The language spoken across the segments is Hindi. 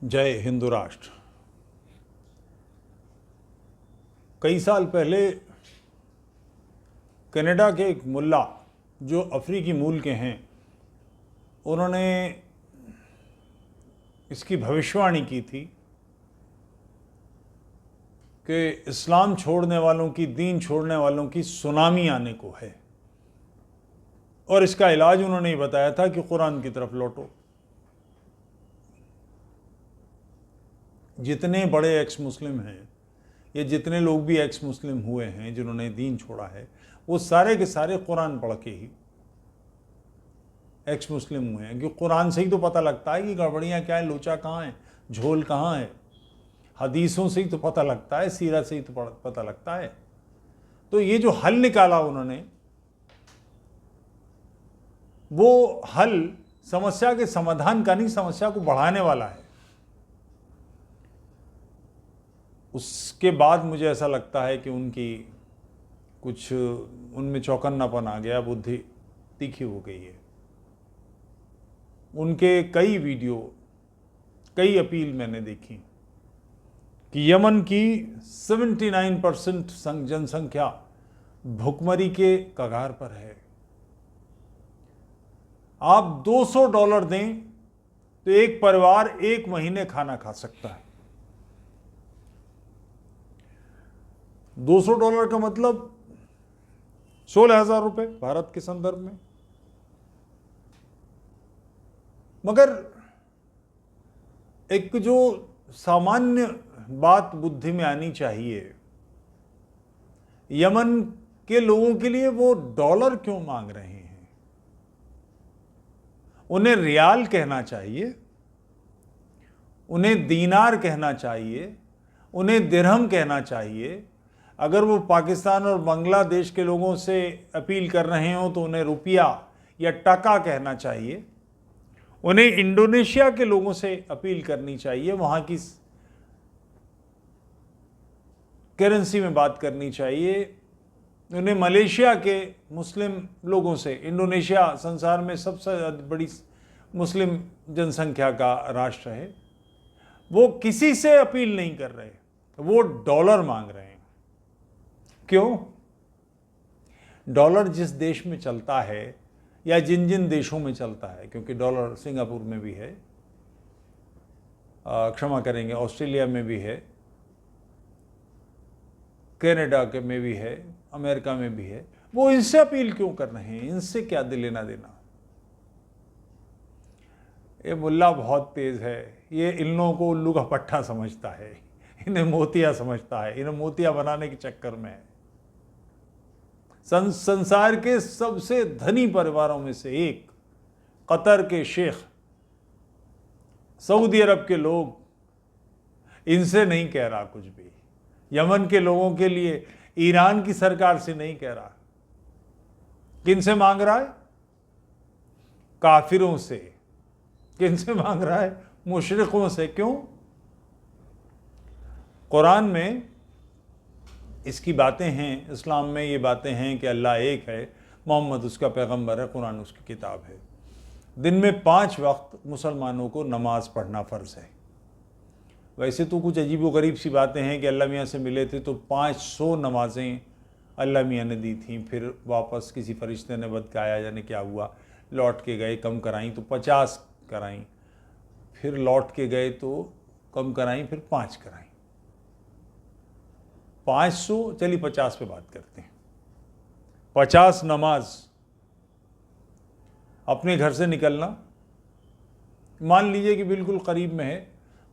जय हिंदू राष्ट्र। कई साल पहले कनाडा के एक मुल्ला जो अफ्रीकी मूल के हैं, उन्होंने इसकी भविष्यवाणी की थी कि इस्लाम छोड़ने वालों की, दीन छोड़ने वालों की सुनामी आने को है। और इसका इलाज उन्होंने ये बताया था कि कुरान की तरफ लौटो। जितने बड़े एक्स मुस्लिम हैं या जितने लोग भी एक्स मुस्लिम हुए हैं जिन्होंने दीन छोड़ा है, वो सारे के सारे कुरान पढ़ के ही एक्स मुस्लिम हुए हैं। क्योंकि कुरान से ही तो पता लगता है कि गड़बड़ियाँ क्या है, लोचा कहाँ है, झोल कहाँ है। हदीसों से ही तो पता लगता है, सीरत से ही तो पता लगता है। तो ये जो हल निकाला उन्होंने, वो हल समस्या के समाधान का नहीं, समस्या को बढ़ाने वाला है। उसके बाद मुझे ऐसा लगता है कि उनकी कुछ उनमें चौकन्नापन आ गया, बुद्धि तीखी हो गई है। उनके कई वीडियो, कई अपील मैंने देखी कि यमन की 79% जनसंख्या भुखमरी के कगार पर है। आप $200 दें तो एक परिवार 1 महीने खाना खा सकता है। $200 का मतलब 16,000 रुपये भारत के संदर्भ में। मगर एक जो सामान्य बात बुद्धि में आनी चाहिए, यमन के लोगों के लिए वो डॉलर क्यों मांग रहे हैं? उन्हें रियाल कहना चाहिए, उन्हें दीनार कहना चाहिए, उन्हें दिरहम कहना चाहिए। अगर वो पाकिस्तान और बांग्लादेश के लोगों से अपील कर रहे हो तो उन्हें रुपया या टका कहना चाहिए। उन्हें इंडोनेशिया के लोगों से अपील करनी चाहिए, वहाँ की करेंसी में बात करनी चाहिए। उन्हें मलेशिया के मुस्लिम लोगों से, इंडोनेशिया संसार में सबसे बड़ी मुस्लिम जनसंख्या का राष्ट्र है, वो किसी से अपील नहीं कर रहे, वो डॉलर मांग रहे हैं। क्यों? डॉलर जिस देश में चलता है या जिन जिन देशों में चलता है, क्योंकि डॉलर सिंगापुर में भी है, क्षमा करेंगे, ऑस्ट्रेलिया में भी है, कनाडा के में भी है, अमेरिका में भी है, वो इनसे अपील क्यों कर रहे हैं? इनसे क्या लेना देना? ये मुल्ला बहुत तेज है, ये इन लोगों को उल्लू का पट्टा समझता है, इन्हें मोतिया समझता है, इन्हें मोतिया बनाने के चक्कर में है। संसार के सबसे धनी परिवारों में से एक, कतर के शेख, सऊदी अरब के लोग, इनसे नहीं कह रहा कुछ भी। यमन के लोगों के लिए ईरान की सरकार से नहीं कह रहा। किनसे मांग रहा है? काफिरों से। किनसे मांग रहा है? मुशरिकों से। क्यों? कुरान में इसकी बातें हैं, इस्लाम में ये बातें हैं कि अल्लाह एक है, मोहम्मद उसका पैगंबर है, कुरान उसकी किताब है। दिन में 5 वक्त मुसलमानों को नमाज पढ़ना फ़र्ज़ है। वैसे तो कुछ अजीब व गरीब सी बातें हैं कि अल्लाह मियाँ से मिले थे तो 500 नमाजें अल्लाह मियाँ ने दी थी, फिर वापस किसी फरिश्ते ने बदकाया, जाने क्या हुआ, लौट के गए, कम कराईं तो 50 कराईं, फिर लौट के गए तो कम कराईं, फिर 5 कराईं। 500, चलिए 50 पे बात करते हैं। 50 नमाज। अपने घर से निकलना, मान लीजिए कि बिल्कुल करीब में है,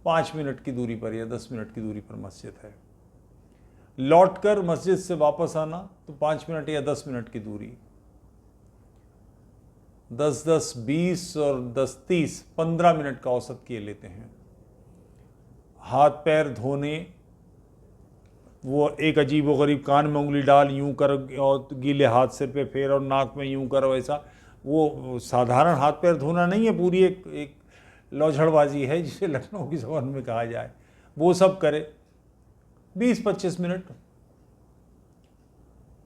5 मिनट की दूरी पर या 10 मिनट की दूरी पर मस्जिद है। लौटकर मस्जिद से वापस आना तो 5 मिनट या 10 मिनट की दूरी। 10-10, 20 और 10-30, 15 मिनट का औसत किए लेते हैं। हाथ पैर धोने, वो एक अजीब व गरीब कान में उंगली डाल, यूं कर, और गीले हाथ सिर पे फेर और नाक में यूं कर, वैसा वो साधारण हाथ पैर धोना नहीं है, पूरी एक लौझड़बाजी है जिसे लखनऊ की ज़बान में कहा जाए। वो सब करे 20-25 मिनट।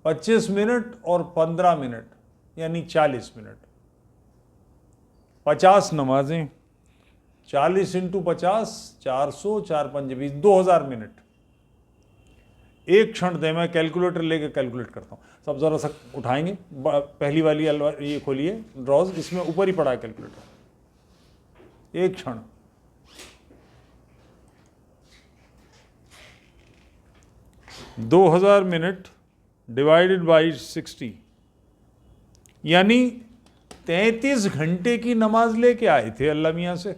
25 मिनट और 15 मिनट यानी 40 मिनट। 50 नमाजें। 40 इंटू 50, 400, 4 पंजे 20, 2000 मिनट। एक क्षण दे, मैं कैलकुलेटर लेके कैलकुलेट करता हूँ। सब ज़रा सा उठाएंगे, पहली वाली अलमारी ये खोलिए ड्रॉज, इसमें ऊपर ही पड़ा है कैलकुलेटर। एक क्षण, दो 2000 मिनट डिवाइडेड बाई 60, यानी 33 घंटे की नमाज लेके आए थे अल्लाह मियाँ से।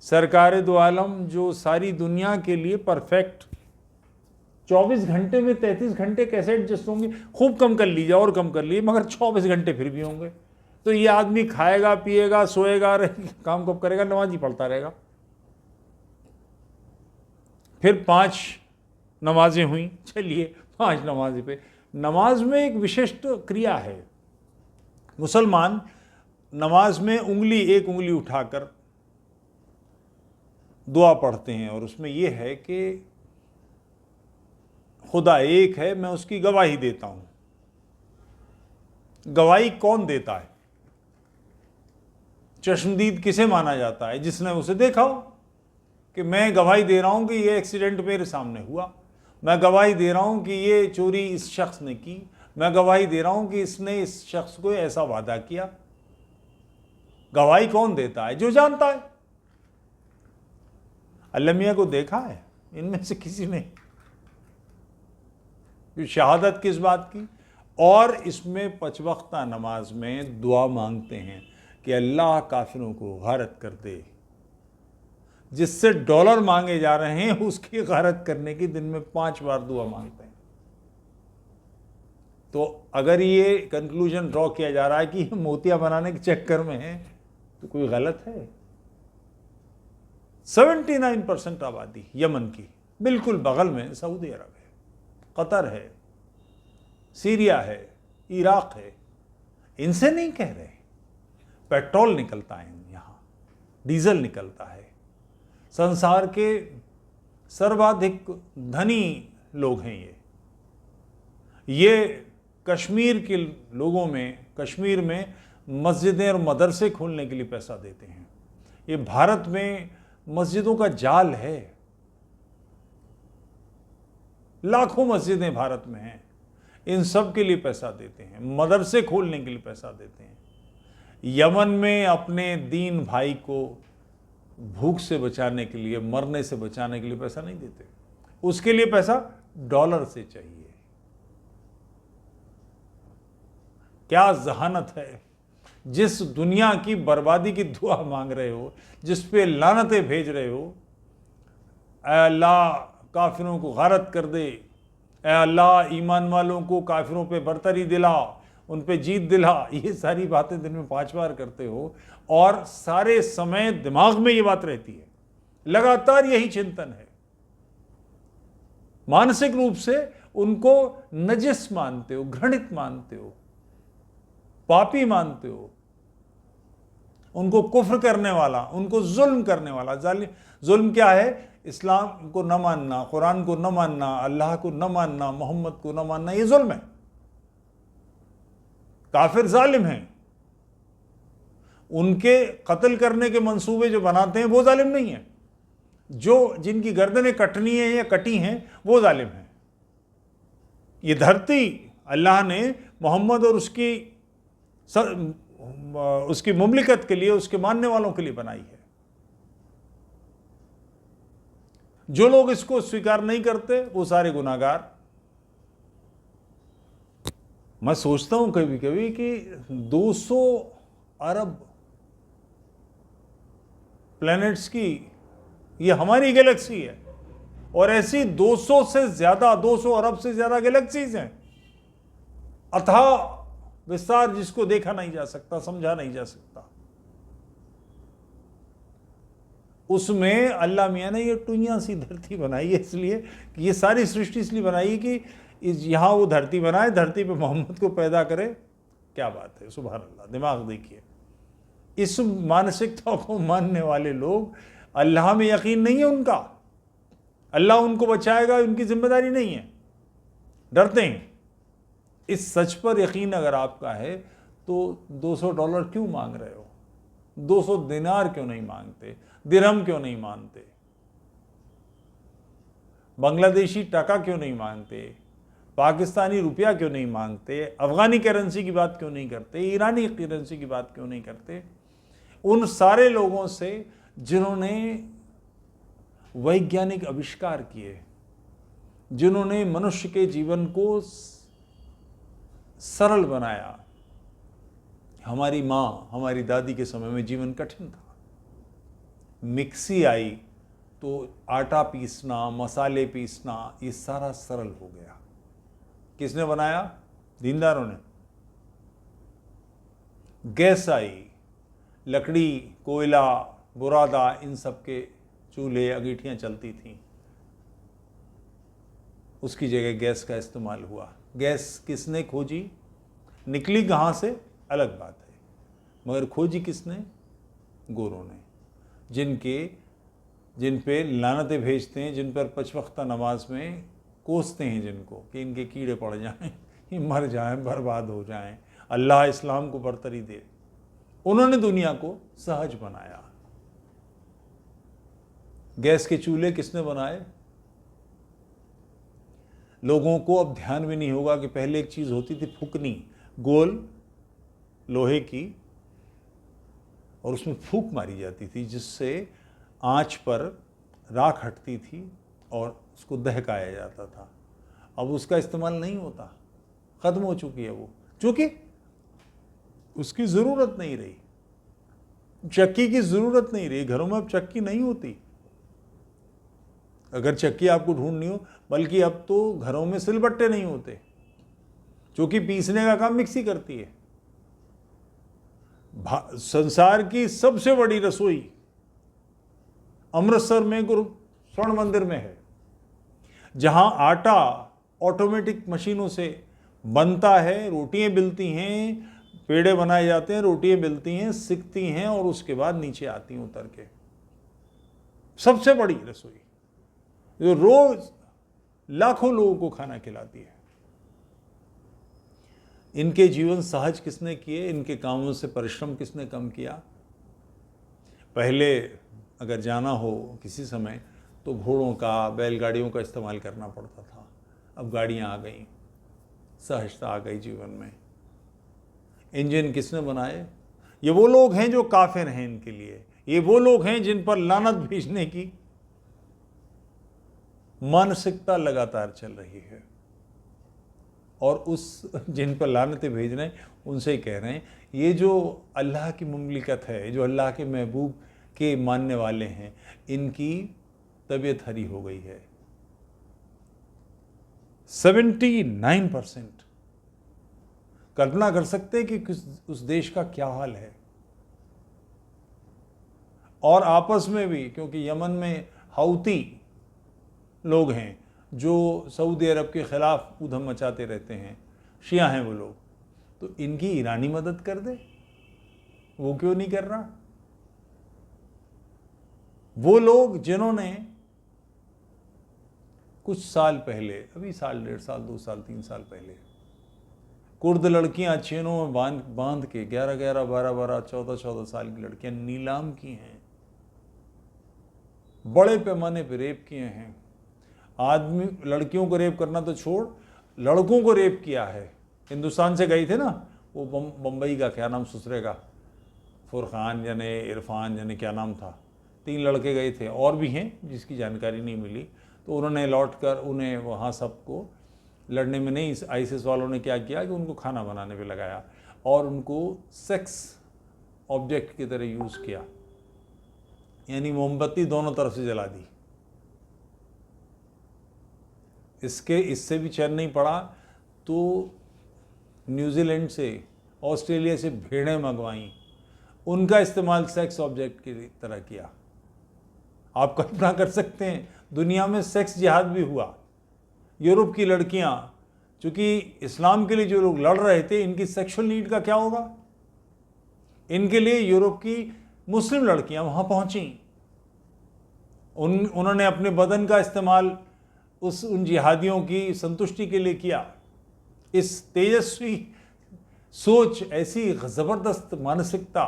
सरकार दो आलम जो सारी दुनिया के लिए परफेक्ट, 24 घंटे में 33 घंटे कैसे एडजस्ट होंगे? खूब कम कर लीजिए और कम कर लीजिए, मगर 24 घंटे फिर भी होंगे। तो ये आदमी खाएगा, पिएगा, सोएगा, काम कब करेगा? नमाज ही पढ़ता रहेगा। फिर 5 नमाजें हुई, चलिए 5 नमाजें पे। नमाज में एक विशिष्ट क्रिया है। मुसलमान नमाज में एक उंगली उठाकर दुआ पढ़ते हैं, और उसमें यह है कि खुदा एक है, मैं उसकी गवाही देता हूं। गवाही कौन देता है? चश्मदीद किसे माना जाता है? जिसने उसे देखा हो कि मैं गवाही दे रहा हूं कि ये एक्सीडेंट मेरे सामने हुआ, मैं गवाही दे रहा हूं कि ये चोरी इस शख्स ने की, मैं गवाही दे रहा हूं कि इसने इस शख्स को ऐसा वादा किया। गवाही कौन देता है? जो जानता है। अल्लाह मियां को देखा है इनमें से किसी ने? शहादत किस बात की? और इसमें 5 वक्ता नमाज में दुआ मांगते हैं कि अल्लाह काफिरों को गारत कर दे। जिससे डॉलर मांगे जा रहे हैं उसकी गारत करने की दिन में 5 बार दुआ मांगते हैं। तो अगर ये कंक्लूजन ड्रॉ किया जा रहा है कि ये मोतिया बनाने के चक्कर में है, तो कोई गलत है। 79% आबादी यमन की, बिल्कुल बगल में सऊदी अरब है, कतर है, सीरिया है, इराक है। इनसे नहीं कह रहे। पेट्रोल निकलता है यहाँ, डीजल निकलता है। संसार के सर्वाधिक धनी लोग हैं ये कश्मीर के लोगों में, कश्मीर में मस्जिदें और मदरसे खोलने के लिए पैसा देते हैं। ये भारत में मस्जिदों का जाल है, लाखों मस्जिदें भारत में हैं, इन सब के लिए पैसा देते हैं, मदरसे खोलने के लिए पैसा देते हैं। यमन में अपने दीन भाई को भूख से बचाने के लिए, मरने से बचाने के लिए पैसा नहीं देते, उसके लिए पैसा डॉलर से चाहिए। क्या जहानत है! जिस दुनिया की बर्बादी की दुआ मांग रहे हो, जिस पे लानतें भेज रहे हो, ऐ अल्लाह काफिरों को गारत कर दे, ऐ अल्लाह ईमान वालों को काफिरों पे बरतरी दिला, उन पे जीत दिला, ये सारी बातें दिन में 5 बार करते हो, और सारे समय दिमाग में ये बात रहती है, लगातार यही चिंतन है। मानसिक रूप से उनको नजिस मानते हो, घृणित मानते हो, पापी मानते हो, उनको कुफ्र करने वाला, उनको जुल्म करने वाला। जुल्म क्या है? इस्लाम को न मानना, कुरान को न मानना, अल्लाह को न मानना, मोहम्मद को न मानना, ये जुल्म है। काफिर जालिम हैं, उनके कत्ल करने के मंसूबे जो बनाते हैं वो जालिम नहीं है, जो जिनकी गर्दनें कटनी है या कटी हैं वो जालिम हैं। ये धरती अल्लाह ने मोहम्मद और उसकी मुमलिकत के लिए, उसके मानने वालों के लिए बनाई है। जो लोग इसको स्वीकार नहीं करते वो सारे गुनाहगार। मैं सोचता हूं कभी कभी कि 200 अरब प्लैनेट्स की ये हमारी गैलेक्सी है, और ऐसी 200 से ज्यादा, 200 अरब से ज्यादा गैलेक्सीज हैं। अथाह विस्तार जिसको देखा नहीं जा सकता, समझा नहीं जा सकता। उसमें अल्लाह मियां ने ये टुइयां सी धरती बनाई है, इसलिए कि ये सारी सृष्टि इसलिए बनाई कि यहां वो धरती बनाए, धरती पे मोहम्मद को पैदा करे। क्या बात है, सुभान अल्लाह। दिमाग देखिए, इस मानसिकता को मानने वाले लोग, अल्लाह में यकीन नहीं है उनका, अल्लाह उनको बचाएगा उनकी जिम्मेदारी नहीं है, डरते हैं। इस सच पर यकीन अगर आपका है तो $200 क्यों मांग रहे हो? 200 दिनार क्यों नहीं मांगते, दिरहम क्यों नहीं मांगते, बांग्लादेशी टका क्यों नहीं मांगते, पाकिस्तानी रुपया क्यों नहीं मांगते, अफगानी करेंसी की बात क्यों नहीं करते, ईरानी करेंसी की बात क्यों नहीं करते। उन सारे लोगों से जिन्होंने वैज्ञानिक आविष्कार किए, जिन्होंने मनुष्य के जीवन को सरल बनाया। हमारी माँ, हमारी दादी के समय में जीवन कठिन था। मिक्सी आई तो आटा पीसना, मसाले पीसना, ये सारा सरल हो गया। किसने बनाया? दीनदारों ने। गैस आई, लकड़ी, कोयला, बुरादा, इन सब के चूल्हे, अंगीठियाँ चलती थीं, उसकी जगह गैस का इस्तेमाल हुआ। गैस किसने खोजी? निकली कहाँ से अलग बात है, मगर खोजी किसने? गोरों ने, जिन पे लानतें भेजते हैं, जिन पर 5 वक्ता नमाज में कोसते हैं जिनको कि इनके कीड़े पड़ जाएं, ये मर जाएं, बर्बाद हो जाएं, अल्लाह इस्लाम को बरतरी दे। उन्होंने दुनिया को सहज बनाया। गैस के चूल्हे किसने बनाए? लोगों को अब ध्यान भी नहीं होगा कि पहले एक चीज़ होती थी फूकनी, गोल लोहे की, और उसमें फूंक मारी जाती थी जिससे आंच पर राख हटती थी और उसको दहकाया जाता था। अब उसका इस्तेमाल नहीं होता, ख़त्म हो चुकी है वो, क्योंकि उसकी ज़रूरत नहीं रही। चक्की की ज़रूरत नहीं रही, घरों में अब चक्की नहीं होती। अगर चक्की आपको ढूंढनी हो, बल्कि अब तो घरों में सिलबट्टे नहीं होते, क्योंकि पीसने का काम मिक्सी करती है। संसार की सबसे बड़ी रसोई अमृतसर में गुरु स्वर्ण मंदिर में है, जहां आटा ऑटोमेटिक मशीनों से बनता है, रोटियां बिलती हैं, पेड़े बनाए जाते हैं, रोटियां बिलती हैं, सिकती हैं और उसके बाद नीचे आती हैं उतर के। सबसे बड़ी रसोई जो रोज लाखों लोगों को खाना खिलाती है। इनके जीवन सहज किसने किए? इनके कामों से परिश्रम किसने कम किया? पहले अगर जाना हो किसी समय तो घोड़ों का, बैलगाड़ियों का इस्तेमाल करना पड़ता था। अब गाड़ियां आ गई, सहजता आ गई जीवन में। इंजन किसने बनाए? ये वो लोग हैं जो काफिर हैं इनके लिए। ये वो लोग हैं जिन पर लानत भेजने की मानसिकता लगातार चल रही है, और उस जिन पर लानतें भेज रहे हैं उनसे ही कह रहे हैं, ये जो अल्लाह की मुमलिकत है, जो अल्लाह के महबूब के मानने वाले हैं, इनकी तबीयत हरी हो गई है। 79%। कल्पना कर सकते हैं कि उस देश का क्या हाल है। और आपस में भी, क्योंकि यमन में हौती लोग हैं जो सऊदी अरब के ख़िलाफ़ ऊधम मचाते रहते हैं, शिया हैं वो लोग, तो इनकी ईरानी मदद कर दे, वो क्यों नहीं कर रहा? वो लोग जिन्होंने कुछ साल पहले, अभी साल, 1.5 साल, 2 साल, 3 साल पहले, कुर्द लड़कियां चेनों में बांध के 11-11, 12-12, 14-14 साल की लड़कियां नीलाम की हैं, बड़े पैमाने पर रेप किए हैं। आदमी, लड़कियों को रेप करना तो छोड़, लड़कों को रेप किया है। हिंदुस्तान से गई थे ना वो बम्बई का, क्या नाम ससुरे का, फुरखान यानी इरफान यानी क्या नाम था, 3 लड़के गए थे, और भी हैं जिसकी जानकारी नहीं मिली। तो उन्होंने लौट कर उन्हें वहाँ सबको लड़ने में नहीं, आईएसआईएस वालों ने क्या किया कि उनको खाना बनाने पे लगाया और उनको सेक्स ऑब्जेक्ट की तरह यूज़ किया, यानी मोमबत्ती दोनों तरफ से जला दी। इससे भी चैन नहीं पड़ा तो न्यूजीलैंड से, ऑस्ट्रेलिया से भेड़ें मंगवाईं, उनका इस्तेमाल सेक्स ऑब्जेक्ट की तरह किया। आप कल्पना कर सकते हैं, दुनिया में सेक्स जिहाद भी हुआ। यूरोप की लड़कियां, चूंकि इस्लाम के लिए जो लोग लड़ रहे थे, इनकी सेक्सुअल नीड का क्या होगा? इनके लिए यूरोप की मुस्लिम लड़कियां वहां पहुंची, उन्होंने अपने बदन का इस्तेमाल उन जिहादियों की संतुष्टि के लिए किया। इस तेजस्वी सोच, ऐसी ज़बरदस्त मानसिकता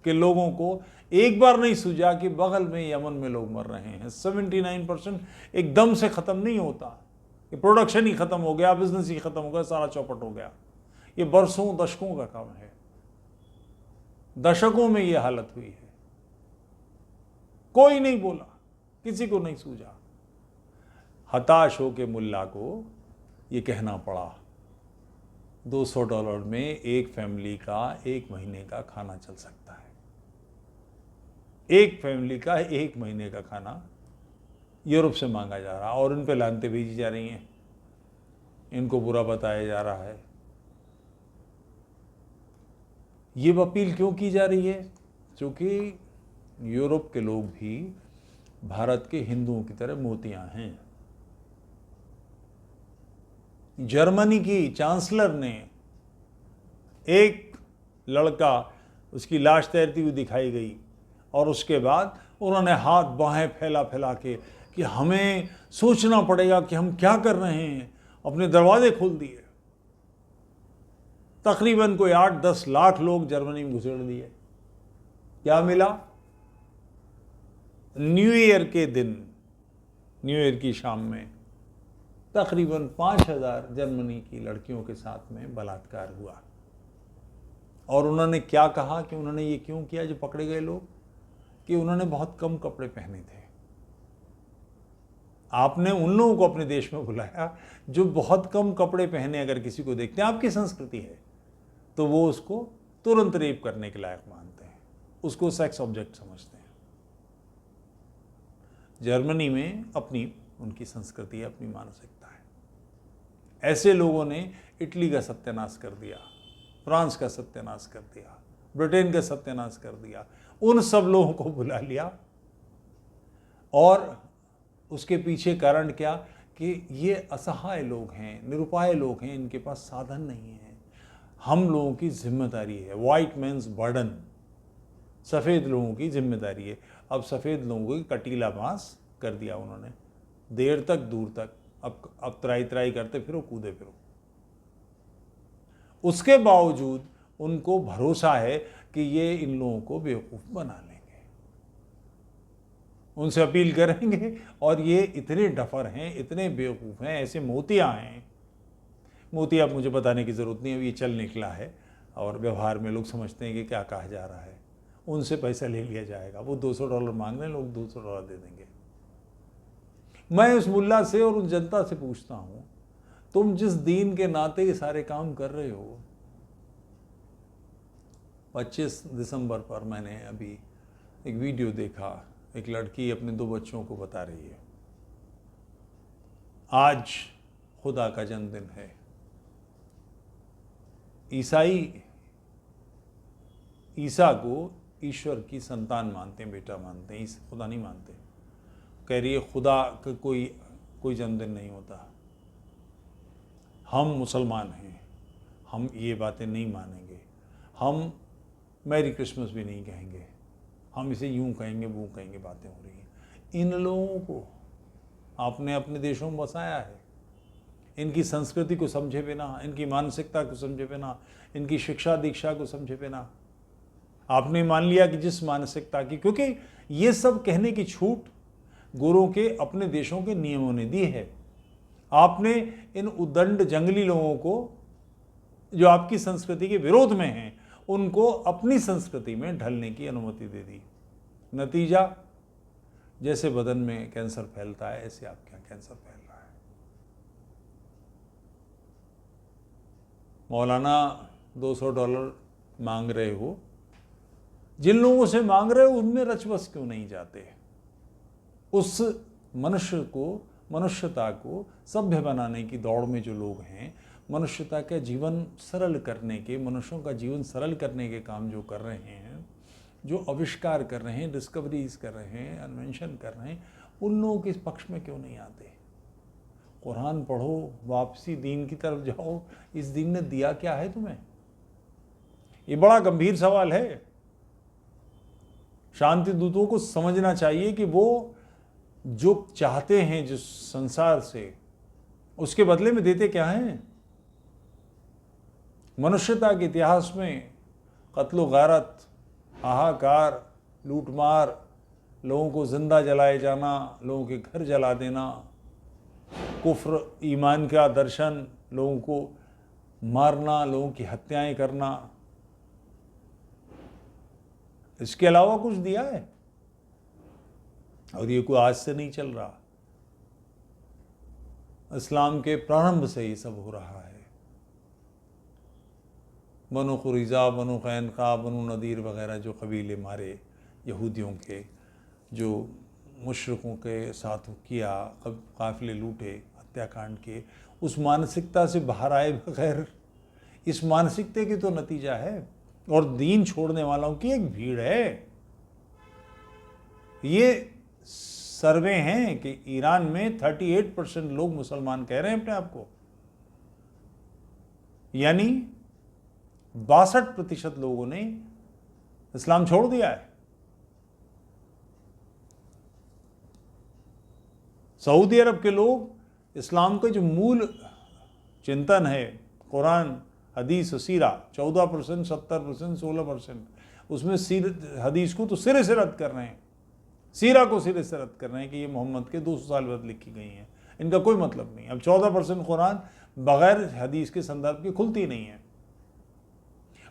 कि लोगों को एक बार नहीं सूझा कि बगल में यमन में लोग मर रहे हैं। 79% एकदम से ख़त्म नहीं होता कि प्रोडक्शन ही ख़त्म हो गया, बिजनेस ही ख़त्म हो गया, सारा चौपट हो गया। ये बरसों दशकों का काम है, दशकों में ये हालत हुई है। कोई नहीं बोला, किसी को नहीं सूझा। हताश हो के मुल्ला को ये कहना पड़ा $200 में एक फैमिली का 1 महीने का खाना चल सकता है। एक फैमिली का 1 महीने का खाना यूरोप से मांगा जा रहा और इन पे लानतें भेजी जा रही हैं, इनको बुरा बताया जा रहा है। ये अपील क्यों की जा रही है? क्योंकि यूरोप के लोग भी भारत के हिंदुओं की तरह मोतियां हैं। जर्मनी की चांसलर ने एक लड़का, उसकी लाश तैरती हुई दिखाई गई और उसके बाद उन्होंने हाथ बाहें फैला फैला के कि हमें सोचना पड़ेगा कि हम क्या कर रहे हैं, अपने दरवाजे खोल दिए। तकरीबन कोई 8-10 लाख लोग जर्मनी में घुसेड़ दिए। क्या मिला? न्यू ईयर के दिन, न्यू ईयर की शाम में तकरीबन 5000 जर्मनी की लड़कियों के साथ में बलात्कार हुआ। और उन्होंने क्या कहा कि उन्होंने ये क्यों किया, जो पकड़े गए लोग, कि उन्होंने बहुत कम कपड़े पहने थे। आपने उन लोगों को अपने देश में बुलाया जो बहुत कम कपड़े पहने अगर किसी को देखते हैं, आपकी संस्कृति है, तो वो उसको तुरंत रेप करने के लायक मानते हैं, उसको सेक्स ऑब्जेक्ट समझते हैं। जर्मनी में अपनी उनकी संस्कृति है, अपनी मानसिकता है। ऐसे लोगों ने इटली का सत्यानाश कर दिया, फ्रांस का सत्यानाश कर दिया, ब्रिटेन का सत्यानाश कर दिया। उन सब लोगों को बुला लिया और उसके पीछे कारण क्या कि ये असहाय लोग हैं, निरुपाय लोग हैं, इनके पास साधन नहीं है। हम लोगों की जिम्मेदारी है, वाइट मैन्स बर्डन, सफ़ेद लोगों की जिम्मेदारी है। अब सफ़ेद लोगों को कटीला मांस कर दिया उन्होंने, देर तक दूर तक। अब त्राई त्राई करते फिरो, कूदे फिरो। उसके बावजूद उनको भरोसा है कि ये इन लोगों को बेवकूफ़ बना लेंगे, उनसे अपील करेंगे। और ये इतने डफर हैं, इतने बेवकूफ़ हैं, ऐसे मोतियाँ हैं। मोती अब मुझे बताने की ज़रूरत नहीं है, ये चल निकला है और व्यवहार में लोग समझते हैं कि क्या कहा जा रहा है। उनसे पैसा ले लिया जाएगा, वो $200 मांग रहे हैं, लोग $200 दे देंगे। मैं उस मुल्ला से और उस जनता से पूछता हूँ, तुम जिस दीन के नाते ये सारे काम कर रहे हो, 25 दिसंबर पर मैंने अभी एक वीडियो देखा, एक लड़की अपने 2 बच्चों को बता रही है, आज खुदा का जन्मदिन है। ईसाई ईसा को ईश्वर की संतान मानते हैं, बेटा मानते हैं, खुदा नहीं मानते। कह रही है खुदा का कोई जन्मदिन नहीं होता। हम मुसलमान हैं, हम ये बातें नहीं मानेंगे, हम मैरी क्रिसमस भी नहीं कहेंगे, हम इसे यूं कहेंगे वो कहेंगे। बातें हो रही हैं। इन लोगों को आपने अपने देशों में बसाया है, इनकी संस्कृति को समझे बिना, इनकी मानसिकता को समझे बिना, इनकी शिक्षा दीक्षा को समझे बिना आपने मान लिया कि जिस मानसिकता की, क्योंकि ये सब कहने की छूट गोरों के अपने देशों के नियमों ने दी है। आपने इन उद्दंड जंगली लोगों को जो आपकी संस्कृति के विरोध में हैं, उनको अपनी संस्कृति में ढलने की अनुमति दे दी। नतीजा, जैसे बदन में कैंसर फैलता है, ऐसे आपके यहाँ कैंसर फैल रहा है। मौलाना $200 मांग रहे हो, जिन लोगों से मांग रहे हो उनमें रचबस क्यों नहीं जाते? उस मनुष्य को, मनुष्यता को सभ्य बनाने की दौड़ में जो लोग हैं, मनुष्यता का जीवन सरल करने के, मनुष्यों का जीवन सरल करने के काम जो कर रहे हैं, जो आविष्कार कर रहे हैं, डिस्कवरीज कर रहे हैं, इन्वेंशन कर रहे हैं, उन लोगों के पक्ष में क्यों नहीं आते? कुरान पढ़ो, वापसी दीन की तरफ जाओ। इस दीन ने दिया क्या है तुम्हें? ये बड़ा गंभीर सवाल है। शांति दूतों को समझना चाहिए कि वो जो चाहते हैं जिस संसार से, उसके बदले में देते क्या हैं? मनुष्यता के इतिहास में कत्ल गारत, हाहाकार, लूटमार, लोगों को जिंदा जलाए जाना, लोगों के घर जला देना, कुफ्र ईमान का दर्शन, लोगों को मारना, लोगों की हत्याएं करना, इसके अलावा कुछ दिया है? और ये कोई आज से नहीं चल रहा, इस्लाम के प्रारंभ से ये सब हो रहा है। बनु कुरैज़ा, बनु कैनुका, बनु नदीर वगैरह जो कबीले मारे यहूदियों के, जो मुशरिकों के साथ किया, काफिले लूटे, हत्याकांड के, उस मानसिकता से बाहर आए बगैर, इस मानसिकता की तो नतीजा है। और दीन छोड़ने वालों की एक भीड़ है। ये सर्वे हैं कि ईरान में 38% लोग मुसलमान कह रहे हैं अपने आप को, यानी 62% लोगों ने इस्लाम छोड़ दिया है। सऊदी अरब के लोग इस्लाम का जो मूल चिंतन है, कुरान, हदीस और सीरा, 14%, 70%, 16%, उसमें हदीस को तो सिरे से रद्द कर रहे हैं, सीरा को सिरे से रद्द कर रहे हैं कि ये मोहम्मद के 200 साल बाद लिखी गई हैं, इनका कोई मतलब नहीं। अब 14% कुरान बगैर हदीस के संदर्भ की खुलती नहीं है,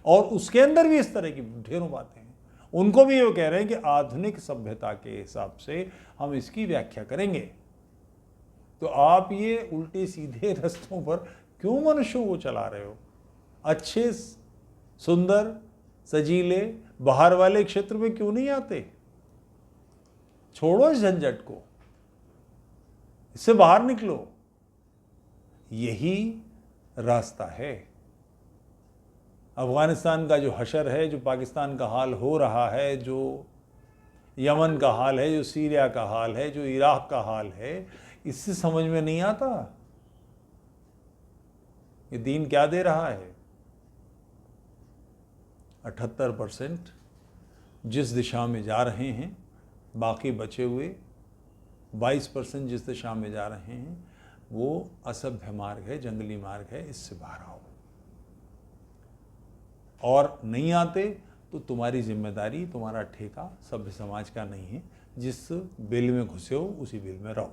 और उसके अंदर भी इस तरह की ढेरों बातें हैं। उनको भी ये कह रहे हैं कि आधुनिक सभ्यता के हिसाब से हम इसकी व्याख्या करेंगे। तो आप ये उल्टे सीधे रास्तों पर क्यों मनुष्यों को चला रहे हो? अच्छे, सुंदर, सजीले, बाहर वाले क्षेत्र में क्यों नहीं आते? छोड़ो इस झंझट को, इससे बाहर निकलो। यही रास्ता है। अफगानिस्तान का जो हशर है, जो पाकिस्तान का हाल हो रहा है, जो यमन का हाल है, जो सीरिया का हाल है, जो इराक का हाल है, इससे समझ में नहीं आता ये दीन क्या दे रहा है। 78% जिस दिशा में जा रहे हैं, बाकी बचे हुए 22% जिस दिशा में जा रहे हैं, वो असभ्य मार्ग है, जंगली मार्ग है। इससे बाहर आओ, और नहीं आते तो तुम्हारी जिम्मेदारी, तुम्हारा ठेका सभ्य समाज का नहीं है। जिस बिल में घुसे हो उसी बिल में रहो।